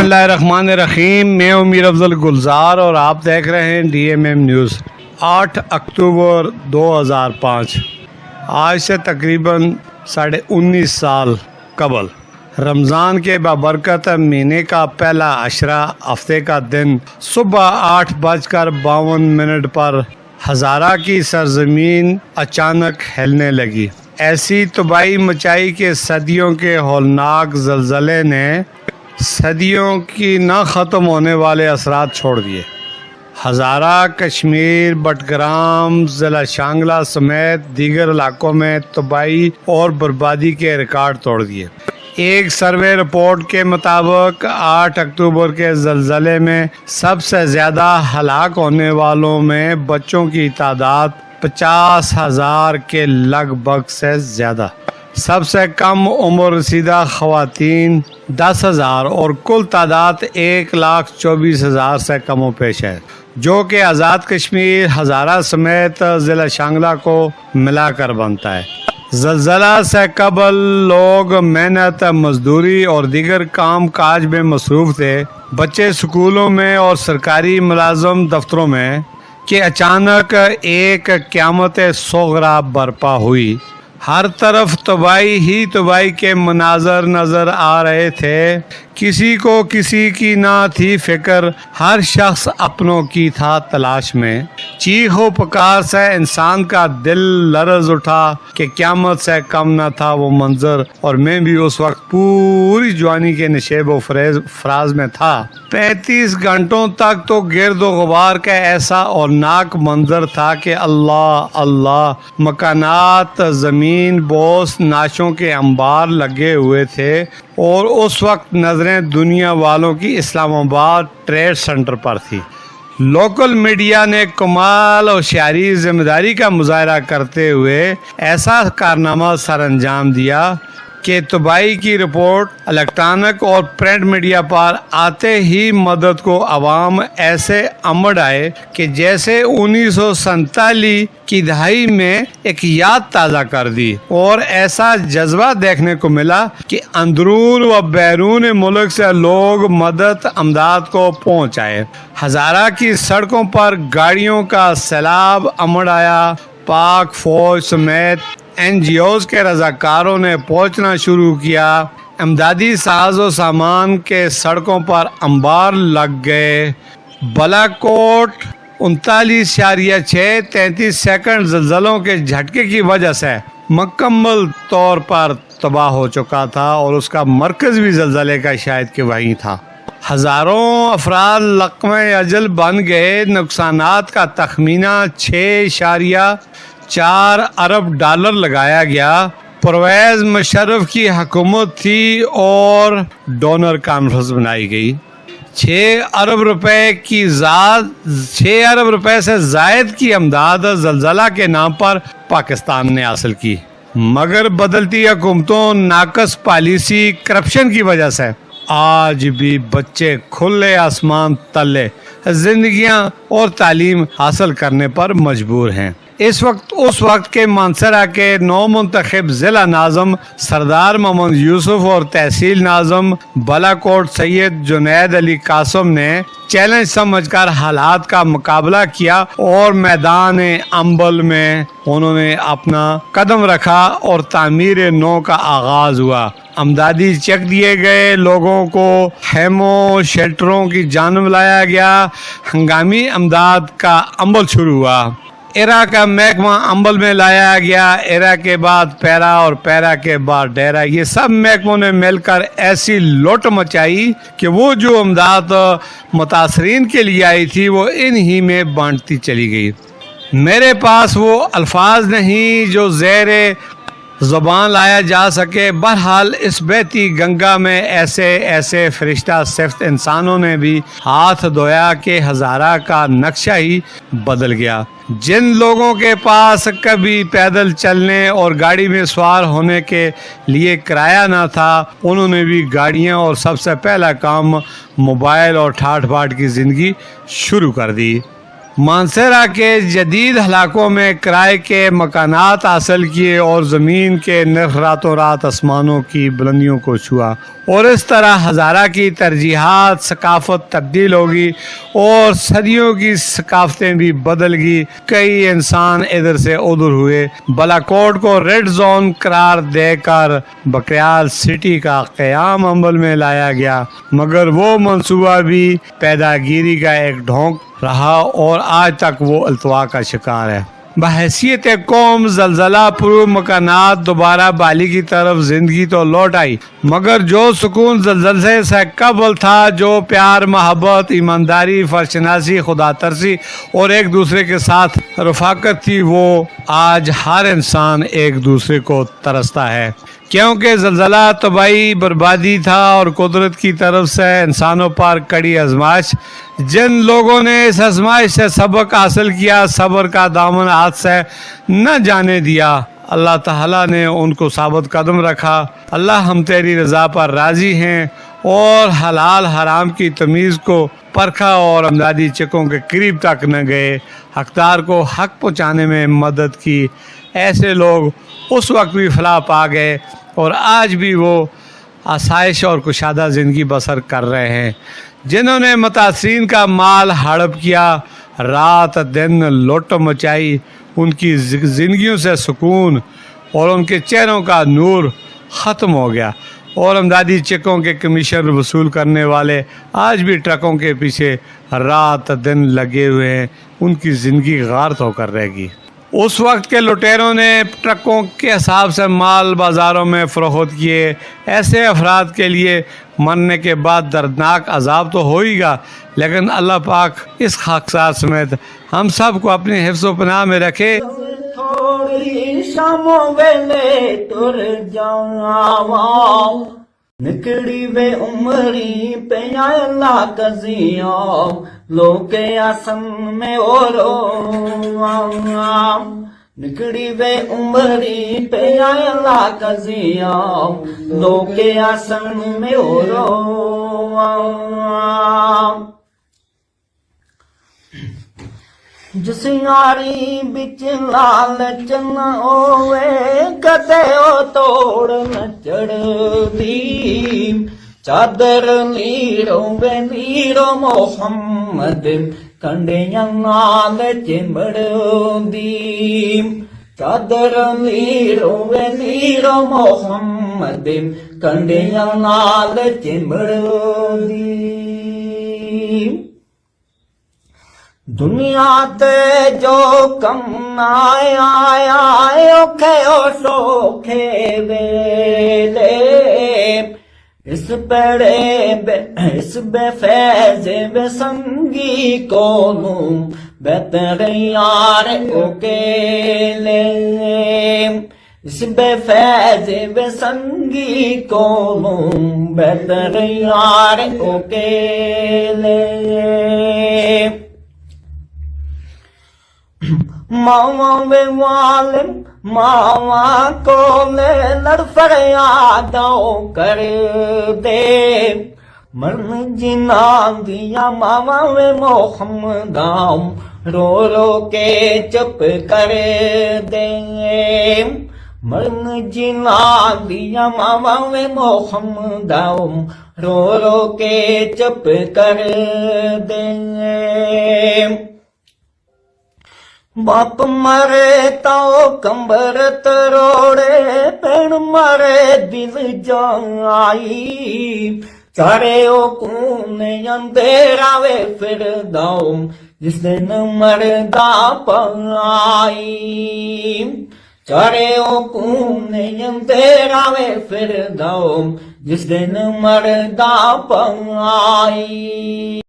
اللہ الرحمن الرحیم، میں امیر افضل گلزار اور آپ دیکھ رہے ہیں ڈی ایم ایم نیوز۔ 8 اکتوبر 2005، آج سے تقریباً 19.5 سال قبل رمضان کے بابرکت مہینے کا پہلا عشرہ ہفتے کا دن صبح 8:52 پر ہزارہ کی سرزمین اچانک ہلنے لگی۔ ایسی تباہی مچائی کہ صدیوں کے ہولناک زلزلے نے صدیوں کی نہ ختم ہونے والے اثرات چھوڑ دیے۔ ہزارہ، کشمیر، بٹگرام، ضلع شانگلہ سمیت دیگر علاقوں میں تباہی اور بربادی کے ریکارڈ توڑ دیے۔ ایک سروے رپورٹ کے مطابق 8 اکتوبر کے زلزلے میں سب سے زیادہ ہلاک ہونے والوں میں بچوں کی تعداد 50,000 کے لگ بھگ سے زیادہ، سب سے کم عمر رسیدہ خواتین 10,000 اور کل تعداد 1,24,000 سے کم و پیش ہے، جو کہ آزاد کشمیر، ہزارہ سمیت ضلع شانگلہ کو ملا کر بنتا ہے۔ زلزلہ سے قبل لوگ محنت مزدوری اور دیگر کام کاج میں مصروف تھے، بچے اسکولوں میں اور سرکاری ملازم دفتروں میں، کہ اچانک ایک قیامت صغریٰ برپا ہوئی۔ ہر طرف تباہی ہی تباہی کے مناظر نظر آ رہے تھے، کسی کو کسی کی نہ تھی فکر، ہر شخص اپنوں کی تھا تلاش میں۔ چیخ و پکار سے انسان کا دل لرز اٹھا کہ قیامت سے کم نہ تھا وہ منظر، اور میں بھی اس وقت پوری جوانی کے نشیب و فراز میں تھا۔ 35 گھنٹوں تک تو گرد و غبار کا ایسا اورناک منظر تھا کہ اللہ اللہ، مکانات، زمین بوس، نعشوں کے انبار لگے ہوئے تھے، اور اس وقت نظریں دنیا والوں کی اسلام آباد ٹریڈ سینٹر پر تھی۔ لوکل میڈیا نے کمال اور شعری ذمہ داری کا مظاہرہ کرتے ہوئے ایسا کارنامہ سر انجام دیا کہ تباہی کی رپورٹ الیکٹرانک اور پرنٹ میڈیا پر آتے ہی مدد کو عوام ایسے امڑ آئے کہ جیسے 1947 کی دہائی میں ایک یاد تازہ کر دی، اور ایسا جذبہ دیکھنے کو ملا کہ اندرون و بیرون ملک سے لوگ مدد امداد کو پہنچ آئے۔ ہزارہ کی سڑکوں پر گاڑیوں کا سیلاب امڑ آیا، پاک فوج سمیت NGOs کے رضاکاروں نے پہنچنا شروع کیا، امدادی ساز و سامان کے سڑکوں پر انبار لگ گئے۔ بالاکوٹ 39.6 سیکنڈ زلزلوں کے جھٹکے کی وجہ سے مکمل طور پر تباہ ہو چکا تھا، اور اس کا مرکز بھی زلزلے کا شاید کہ وہیں تھا۔ ہزاروں افراد لقمہ اجل بن گئے۔ نقصانات کا تخمینہ 6.4 ارب ڈالر لگایا گیا۔ پرویز مشرف کی حکومت تھی اور ڈونر کانفرنس بنائی گئی۔ 6 ارب روپے سے زائد کی امداد زلزلہ کے نام پر پاکستان نے حاصل کی، مگر بدلتی حکومتوں، ناقص پالیسی، کرپشن کی وجہ سے آج بھی بچے کھلے آسمان تلے زندگیاں اور تعلیم حاصل کرنے پر مجبور ہیں۔ اس وقت کے مانسہرہ کے نو منتخب ضلع ناظم سردار محمد یوسف اور تحصیل ناظم بالاکوٹ سید جنید علی قاسم نے چیلنج سمجھ کر حالات کا مقابلہ کیا، اور میدان امبل میں انہوں نے اپنا قدم رکھا اور تعمیر نو کا آغاز ہوا۔ امدادی چیک دیے گئے، لوگوں کو خیموں شیلٹروں کی جانب لایا گیا، ہنگامی امداد کا عمل شروع ہوا۔ ایرا کا محکمہ عمل میں لایا گیا، ایرا کے بعد پیرا اور پیرا کے بعد ڈیرا، یہ سب محکموں نے مل کر ایسی لوٹ مچائی کہ وہ جو امداد متاثرین کے لیے آئی تھی وہ انہی میں بانٹتی چلی گئی۔ میرے پاس وہ الفاظ نہیں جو زیر زبان لایا جا سکے۔ بہرحال اس بہتی گنگا میں ایسے فرشتہ صفت انسانوں نے بھی ہاتھ دھویا کہ ہزارہ کا نقشہ ہی بدل گیا۔ جن لوگوں کے پاس کبھی پیدل چلنے اور گاڑی میں سوار ہونے کے لیے کرایہ نہ تھا، انہوں نے بھی گاڑیاں اور سب سے پہلا کام موبائل اور ٹھاٹھ باٹھ کی زندگی شروع کر دی۔ مانسیرا کے جدید علاقوں میں کرائے کے مکانات حاصل کیے اور زمین کے نرخ راتوں رات آسمانوں کی بلندیوں کو چھوا، اور اس طرح ہزارہ کی ترجیحات ثقافت تبدیل ہوگی اور صدیوں کی ثقافتیں بھی بدل گئی۔ کئی انسان ادھر سے ادھر ہوئے۔ بالاکوٹ کو ریڈ زون قرار دے کر بکریال سٹی کا قیام عمل میں لایا گیا، مگر وہ منصوبہ بھی پیدا گیری کا ایک ڈھونگ رہا اور آج تک وہ التوا کا شکار ہے۔ بحیثیت قوم زلزلہ پرو مکانات دوبارہ بالی کی طرف زندگی تو لوٹ آئی، مگر جو سکون زلزلے سے قبل تھا، جو پیار محبت ایمانداری فرشناسی خدا ترسی اور ایک دوسرے کے ساتھ رفاقت تھی، وہ آج ہر انسان ایک دوسرے کو ترستا ہے، کیونکہ زلزلہ تباہی بربادی تھا اور قدرت کی طرف سے انسانوں پر کڑی آزمائش۔ جن لوگوں نے اس آزمائش سے سبق حاصل کیا، صبر کا دامن ہاتھ سے نہ جانے دیا، اللہ تعالیٰ نے ان کو ثابت قدم رکھا۔ اللہ ہم تیری رضا پر راضی ہیں اور حلال حرام کی تمیز کو پرکھا اور امدادی چکوں کے قریب تک نہ گئے، حقدار کو حق پہنچانے میں مدد کی۔ ایسے لوگ اس وقت بھی فلاح پا گئے اور آج بھی وہ آسائش اور کشادہ زندگی بسر کر رہے ہیں۔ جنہوں نے متاثرین کا مال ہڑپ کیا، رات دن لوٹ مچائی، ان کی زندگیوں سے سکون اور ان کے چہروں کا نور ختم ہو گیا، اور امدادی چیکوں کے کمیشن وصول کرنے والے آج بھی ٹرکوں کے پیچھے رات دن لگے ہوئے ہیں، ان کی زندگی غارت ہو کر رہے گی۔ اس وقت کے لٹیروں نے ٹرکوں کے حساب سے مال بازاروں میں فروخت کیے۔ ایسے افراد کے لیے مرنے کے بعد دردناک عذاب تو ہو ہی گا، لیکن اللہ پاک اس خاکسار سمیت ہم سب کو اپنی حفظ و پناہ میں رکھے۔ تھوڑی شاموں ویلے تر جاواں، نکڑی وے عمری پیا اللہ کزیاں، لوکے آسن میں اورو نکڑی وے عمری پیا اللہ کزیاں، لوکے آسن میں اورو جسیاری بچ لالچ نہ ہوئے، کدے او توڑ نہ چڑھ دی، چادر لیرو بے لیرو محمد، کنڈیاں نال چمڑ دی، چادر لیرو بے لیرو محمد، کنڈیاں نال چمڑ دی۔ دنیا تے جو کم آیا اوکھے او سوکھے ویلے، اس بے فیض بے سنگی کونوں بہتر یار اکیلے، اس بے فیض بے سنگی کونوں بہتر یار اکیلے۔ ماواں وے والم ماواں کو لڑ فریادوں کر دے، مرن جنان دیا ماواں وے محمداں، رو رو کے چپ کر دے، مرن جنان دیا ماواں وے محمداں، رو رو کے چپ کر دے۔ باپ مرے تو کمبر تروڑے، پین مرے دل جائی، چارے او کون اندھیرا وے فرداؤں، جس دن مردہ پائی، چارے او کون اندھیرا وے فرداؤں، جس دن مردہ پائی۔